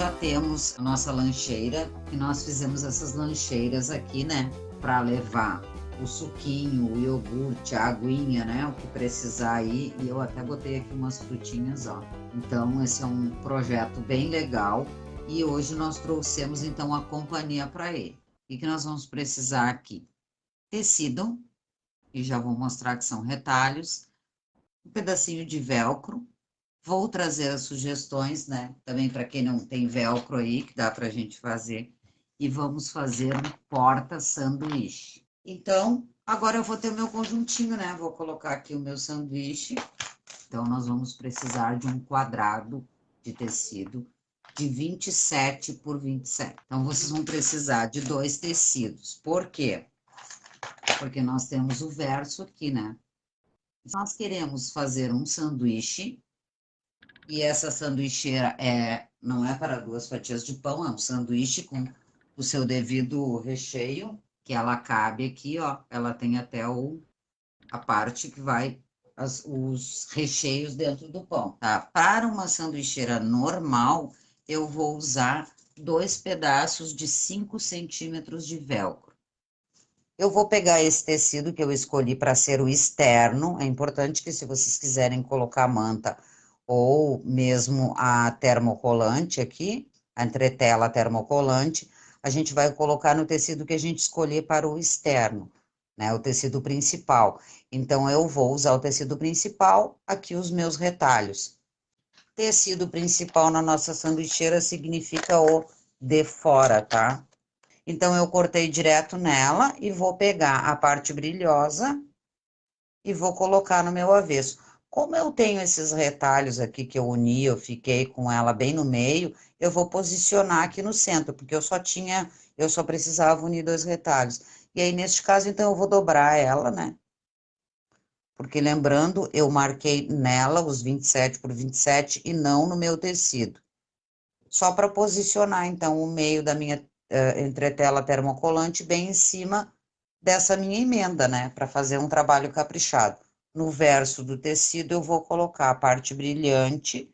já temos a nossa lancheira, e nós fizemos essas lancheiras aqui, né, para levar o suquinho, o iogurte, a aguinha, né, o que precisar aí, e eu até botei aqui umas frutinhas, ó. Então, esse é um projeto bem legal, e hoje nós trouxemos, então, a companhia para ele. O que nós vamos precisar aqui? Tecido, e já vou mostrar que são retalhos, um pedacinho de velcro. Vou trazer as sugestões, né? Também para quem não tem velcro aí, que dá para a gente fazer. E vamos fazer um porta-sanduíche. Então, agora eu vou ter o meu conjuntinho, né? Vou colocar aqui o meu sanduíche. Então, nós vamos precisar de um quadrado de tecido de 27 por 27. Então, vocês vão precisar de 2 tecidos. Por quê? Porque nós temos o verso aqui, né? Nós queremos fazer um sanduíche. E essa sanduicheira não é para 2 fatias de pão, é um sanduíche com o seu devido recheio, que ela cabe aqui, ó. Ela tem até a parte que vai os recheios dentro do pão, tá? Para uma sanduicheira normal, eu vou usar 2 pedaços de 5 centímetros de velcro. Eu vou pegar esse tecido que eu escolhi para ser o externo. É importante que, se vocês quiserem colocar manta ou mesmo a termocolante aqui, a entretela termocolante, a gente vai colocar no tecido que a gente escolher para o externo, né? O tecido principal. Então, eu vou usar o tecido principal, aqui os meus retalhos. Tecido principal na nossa sanduicheira significa o de fora, tá? Então, eu cortei direto nela e vou pegar a parte brilhosa e vou colocar no meu avesso. Como eu tenho esses retalhos aqui que eu uni, eu fiquei com ela bem no meio, eu vou posicionar aqui no centro, porque eu só precisava unir 2 retalhos. E aí, neste caso, então, eu vou dobrar ela, né? Porque, lembrando, eu marquei nela os 27 por 27 e não no meu tecido. Só para posicionar, então, o meio da minha entretela termocolante bem em cima dessa minha emenda, né? Para fazer um trabalho caprichado. No verso do tecido, eu vou colocar a parte brilhante.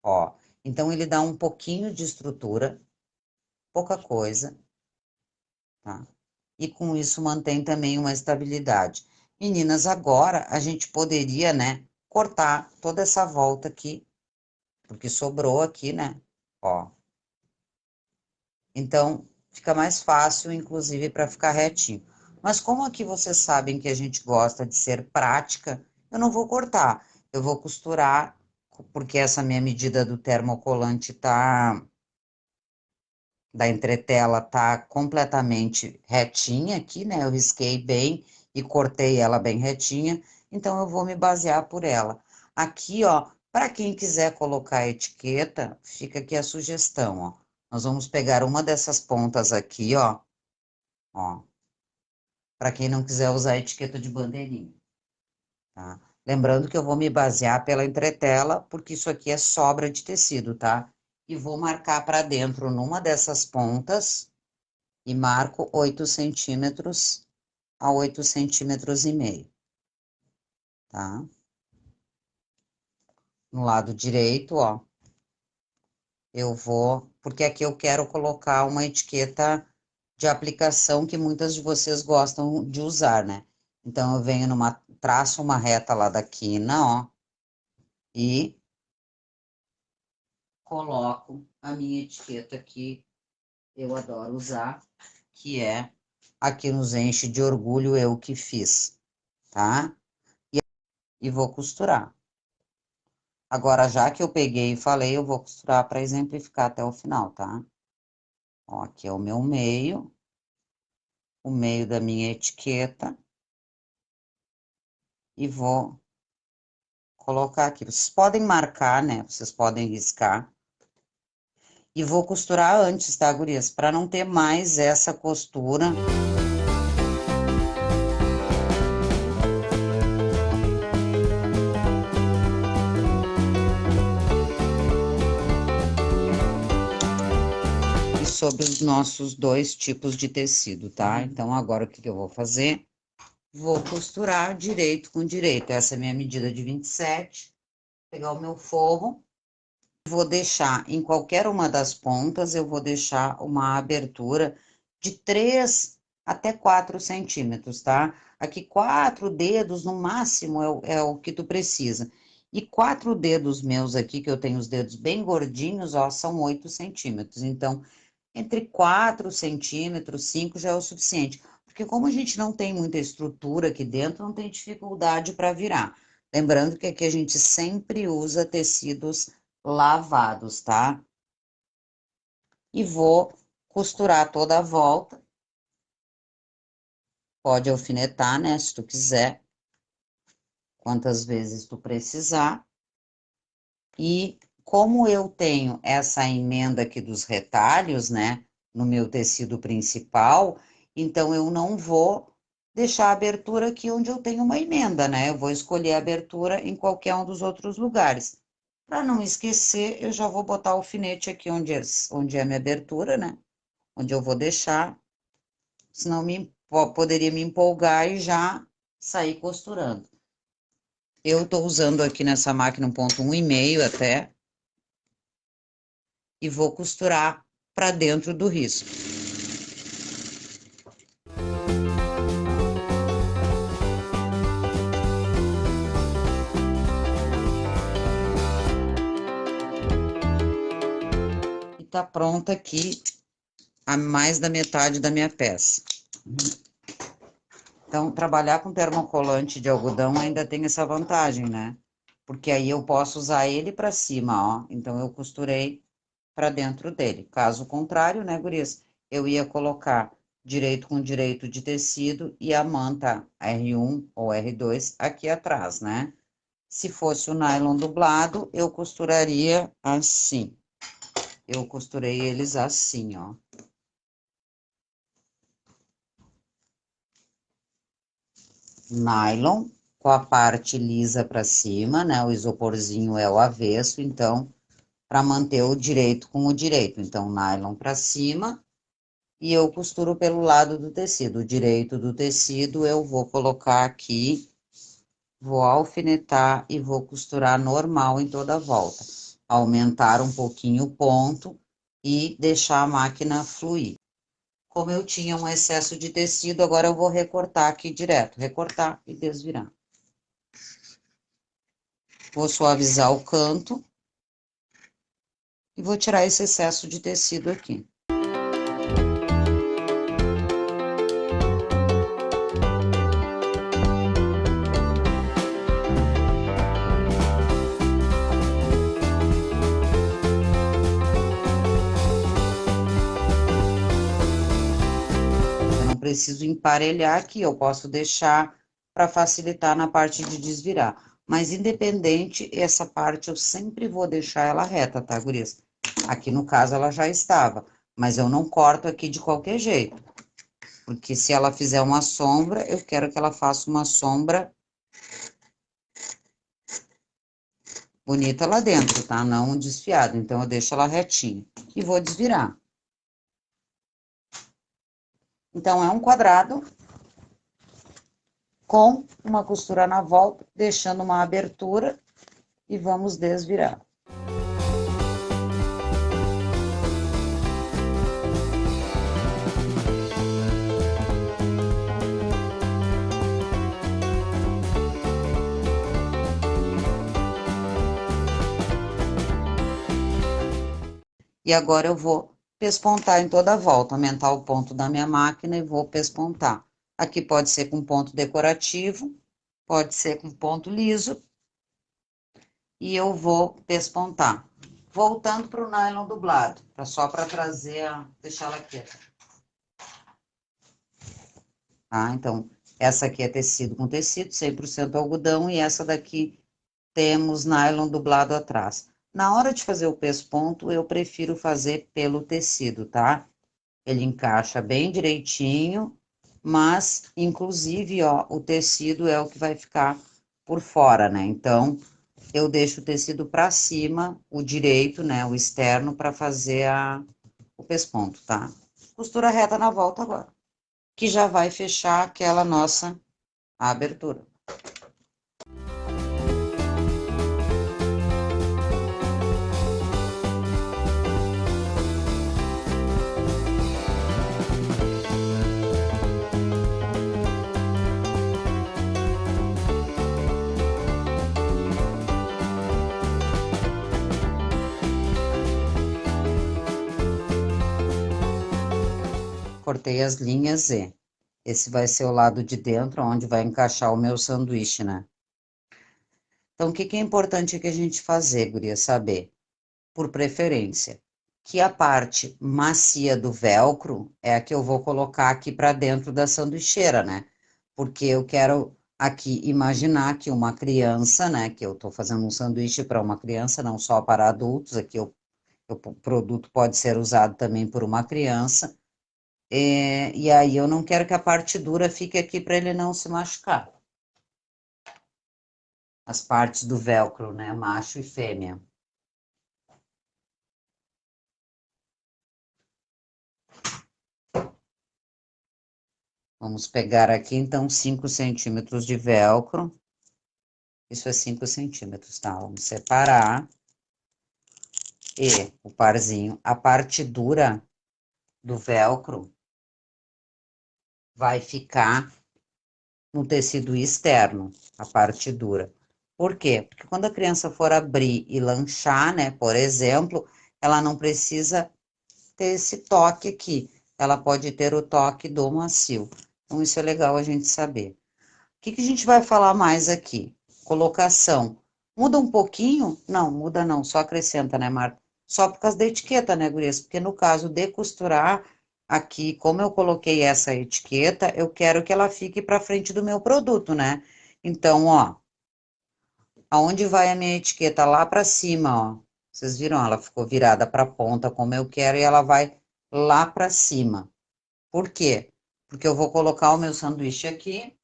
Ó, então ele dá um pouquinho de estrutura, pouca coisa, tá? E com isso mantém também uma estabilidade. Meninas, agora a gente poderia, né, cortar toda essa volta aqui, porque sobrou aqui, né? Ó. Então, fica mais fácil, inclusive, para ficar retinho. Mas como aqui vocês sabem que a gente gosta de ser prática, eu não vou cortar. Eu vou costurar, porque essa minha medida do termocolante da entretela tá completamente retinha aqui, né? Eu risquei bem e cortei ela bem retinha, então eu vou me basear por ela. Aqui, ó, para quem quiser colocar a etiqueta, fica aqui a sugestão, ó. Nós vamos pegar uma dessas pontas aqui, ó, para quem não quiser usar a etiqueta de bandeirinha, tá? Lembrando que eu vou me basear pela entretela, porque isso aqui é sobra de tecido, tá? E vou marcar para dentro numa dessas pontas e marco 8 centímetros a 8 centímetros e meio, tá? No lado direito, ó, eu vou, porque aqui eu quero colocar uma etiqueta de aplicação que muitas de vocês gostam de usar, né? Então, eu venho traço uma reta lá da quina, ó, e coloco a minha etiqueta que eu adoro usar, que é aqui nos enche de orgulho eu que fiz, tá? E vou costurar. Agora, já que eu peguei e falei, eu vou costurar para exemplificar até o final, tá? Ó, aqui é o meu meio, o meio da minha etiqueta, e vou colocar aqui. Vocês podem marcar, né? Vocês podem riscar. E vou costurar antes, tá, gurias? Para não ter mais essa costura. sobre os nossos dois tipos de tecido, tá? Então, agora o que que eu vou fazer? Vou costurar direito com direito. Essa é a minha medida de 27. Pegar o meu forro. Vou deixar em qualquer uma das pontas, eu vou deixar uma abertura de 3 até 4 centímetros, tá? Aqui, 4 dedos no máximo é o que tu precisa. E 4 dedos meus aqui, que eu tenho os dedos bem gordinhos, ó, são 8 centímetros. Então, entre 4 centímetros, 5 já é o suficiente. Porque como a gente não tem muita estrutura aqui dentro, não tem dificuldade para virar. Lembrando que aqui a gente sempre usa tecidos lavados, tá? E vou costurar toda a volta. Pode alfinetar, né, se tu quiser. Quantas vezes tu precisar. E como eu tenho essa emenda aqui dos retalhos, né, no meu tecido principal, então eu não vou deixar a abertura aqui onde eu tenho uma emenda, né? Eu vou escolher a abertura em qualquer um dos outros lugares. Para não esquecer, eu já vou botar o alfinete aqui onde é a minha abertura, né? Onde eu vou deixar, senão poderia me empolgar e já sair costurando. Eu estou usando aqui nessa máquina um ponto 1,5 até, e vou costurar para dentro do risco. E tá pronta aqui a mais da metade da minha peça. Então, trabalhar com termocolante de algodão ainda tem essa vantagem, né? Porque aí eu posso usar ele para cima, ó. Então, eu costurei para dentro dele. Caso contrário, né, gurias? Eu ia colocar direito com direito de tecido e a manta R1 ou R2 aqui atrás, né? Se fosse o nylon dublado, eu costuraria assim. Eu costurei eles assim, ó. Nylon com a parte lisa para cima, né? O isoporzinho é o avesso, então, para manter o direito com o direito. Então, nylon para cima e eu costuro pelo lado do tecido. O direito do tecido eu vou colocar aqui, vou alfinetar e vou costurar normal em toda a volta. Aumentar um pouquinho o ponto e deixar a máquina fluir. Como eu tinha um excesso de tecido, agora eu vou recortar aqui direto. Recortar e desvirar. Vou suavizar o canto e vou tirar esse excesso de tecido aqui. Preciso emparelhar aqui, eu posso deixar para facilitar na parte de desvirar. Mas independente, essa parte eu sempre vou deixar ela reta, tá, gurias? Aqui no caso ela já estava, mas eu não corto aqui de qualquer jeito. Porque se ela fizer uma sombra, eu quero que ela faça uma sombra bonita lá dentro, tá? Não um desfiado, então eu deixo ela retinha. E vou desvirar. Então, é um quadrado com uma costura na volta, deixando uma abertura e vamos desvirar. E agora eu vou pespontar em toda a volta, aumentar o ponto da minha máquina e vou pespontar. Aqui pode ser com ponto decorativo, pode ser com ponto liso. E eu vou pespontar. Voltando para o nylon dublado, só para trazer, deixar ela quieta. Tá? Então, essa aqui é tecido com tecido, 100% algodão, e essa daqui temos nylon dublado atrás. Na hora de fazer o pesponto, eu prefiro fazer pelo tecido, tá? Ele encaixa bem direitinho, mas, inclusive, ó, o tecido é o que vai ficar por fora, né? Então, eu deixo o tecido para cima, o direito, né, o externo, para fazer o pesponto, tá? Costura reta na volta agora, que já vai fechar aquela nossa abertura. Cortei as linhas e esse vai ser o lado de dentro, onde vai encaixar o meu sanduíche, né? Então, o que é importante que a gente fazer, guria, saber? Por preferência, que a parte macia do velcro é a que eu vou colocar aqui para dentro da sanduicheira, né? Porque eu quero aqui imaginar que uma criança, né? Que eu tô fazendo um sanduíche para uma criança, não só para adultos, aqui o produto pode ser usado também por uma criança. E aí eu não quero que a parte dura fique aqui para ele não se machucar. As partes do velcro, né? Macho e fêmea. Vamos pegar aqui, então, 5 centímetros de velcro. Isso é 5 centímetros, tá? Vamos separar. E o parzinho, a parte dura do velcro vai ficar no tecido externo, a parte dura. Por quê? Porque quando a criança for abrir e lanchar, né, por exemplo, ela não precisa ter esse toque aqui. Ela pode ter o toque do macio. Então, isso é legal a gente saber. O que a gente vai falar mais aqui? Colocação. Muda um pouquinho? Não, muda não, só acrescenta, né, Marta? Só por causa da etiqueta, né, gurias? Porque no caso de costurar, aqui, como eu coloquei essa etiqueta, eu quero que ela fique para frente do meu produto, né? Então, ó, aonde vai a minha etiqueta? Lá para cima, ó. Vocês viram? Ela ficou virada para a ponta como eu quero e ela vai lá para cima. Por quê? Porque eu vou colocar o meu sanduíche aqui.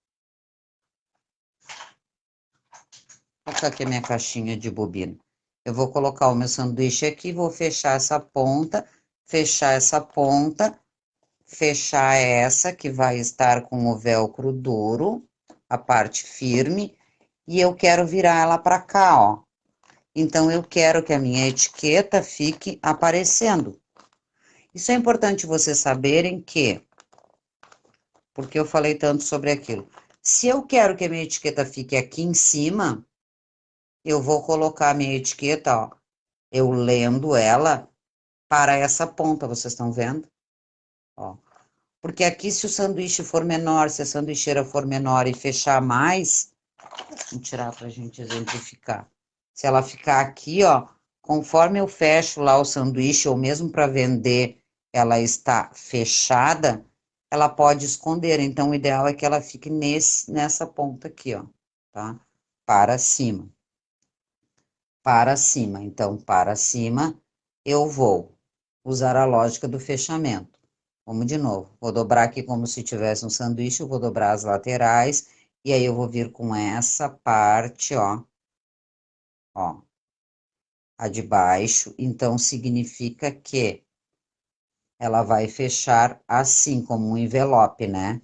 Vou colocar aqui a minha caixinha de bobina. Eu vou colocar o meu sanduíche aqui, vou fechar essa ponta, fechar essa que vai estar com o velcro duro, a parte firme, e eu quero virar ela para cá, ó. Então, eu quero que a minha etiqueta fique aparecendo. Isso é importante vocês saberem que, porque eu falei tanto sobre aquilo. Se eu quero que a minha etiqueta fique aqui em cima, eu vou colocar a minha etiqueta, ó, eu lendo ela para essa ponta, vocês estão vendo? Ó. Porque aqui, se o sanduíche for menor, se a sanduicheira for menor e fechar mais, vamos tirar para a gente exemplificar. Se ela ficar aqui, ó, conforme eu fecho lá o sanduíche, ou mesmo para vender, ela está fechada, ela pode esconder. Então, o ideal é que ela fique nessa ponta aqui, ó, tá? Para cima. Para cima. Então, para cima, eu vou usar a lógica do fechamento. Vamos de novo. Vou dobrar aqui como se tivesse um sanduíche, eu vou dobrar as laterais, e aí eu vou vir com essa parte, ó, a de baixo. Então, significa que ela vai fechar assim, como um envelope, né?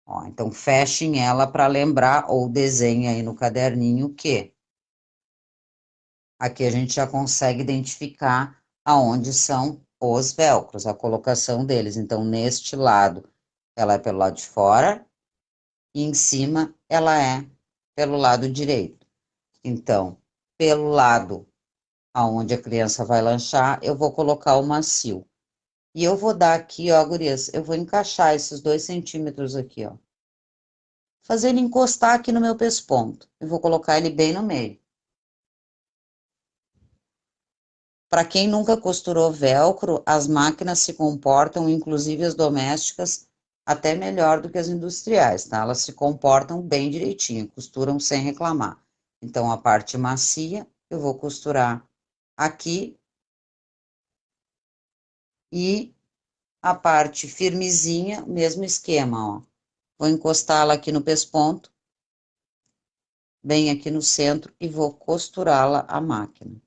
Ó, então, fechem ela para lembrar, ou desenhe aí no caderninho que aqui a gente já consegue identificar aonde são os velcros, a colocação deles. Então, neste lado, ela é pelo lado de fora, e em cima, ela é pelo lado direito. Então, pelo lado aonde a criança vai lanchar, eu vou colocar o macio. E eu vou dar aqui, ó, gurias, eu vou encaixar esses 2 centímetros aqui, ó. Fazer ele encostar aqui no meu pesponto. Eu vou colocar ele bem no meio. Para quem nunca costurou velcro, as máquinas se comportam, inclusive as domésticas, até melhor do que as industriais, tá? Elas se comportam bem direitinho, costuram sem reclamar. Então, a parte macia, eu vou costurar aqui e a parte firmezinha, mesmo esquema, ó. Vou encostá-la aqui no pesponto, bem aqui no centro, e vou costurá-la à máquina.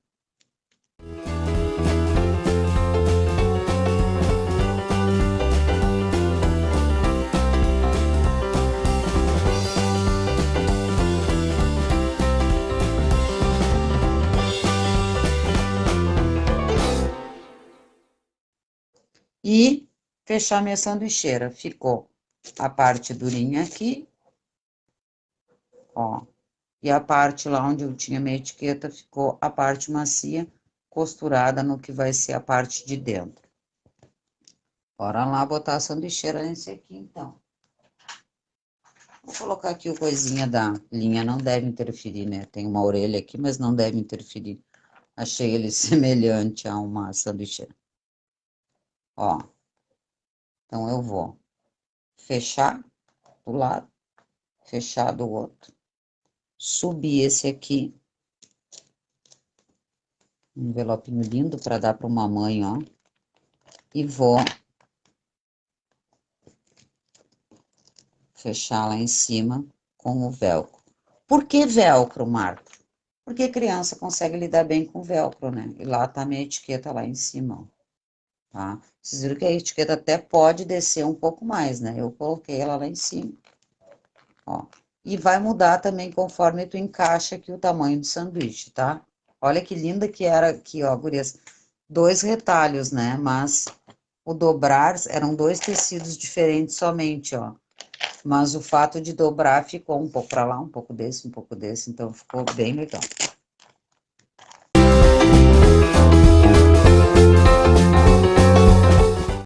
e fechar minha sanduicheira. Ficou a parte durinha aqui, ó. E a parte lá onde eu tinha minha etiqueta ficou a parte macia, costurada no que vai ser a parte de dentro. Bora lá botar a sanduicheira nesse aqui, então. Vou colocar aqui o coisinha da linha, não deve interferir, né? Tem uma orelha aqui, mas não deve interferir. Achei ele semelhante a uma sanduicheira. Ó. Então, eu vou fechar do lado, fechar do outro. Subir esse aqui. Um envelopinho lindo para dar para uma mãe, ó. E vou fechar lá em cima com o velcro. Por que velcro, Marco? Porque criança consegue lidar bem com velcro, né? E lá tá a minha etiqueta lá em cima, ó. Tá? Vocês viram que a etiqueta até pode descer um pouco mais, né? Eu coloquei ela lá em cima, ó. E vai mudar também conforme tu encaixa aqui o tamanho do sanduíche, tá? Olha que linda que era aqui, ó, gurias. 2 retalhos, né? Mas o dobrar eram 2 tecidos diferentes somente, ó. Mas o fato de dobrar ficou um pouco para lá, um pouco desse, então ficou bem legal.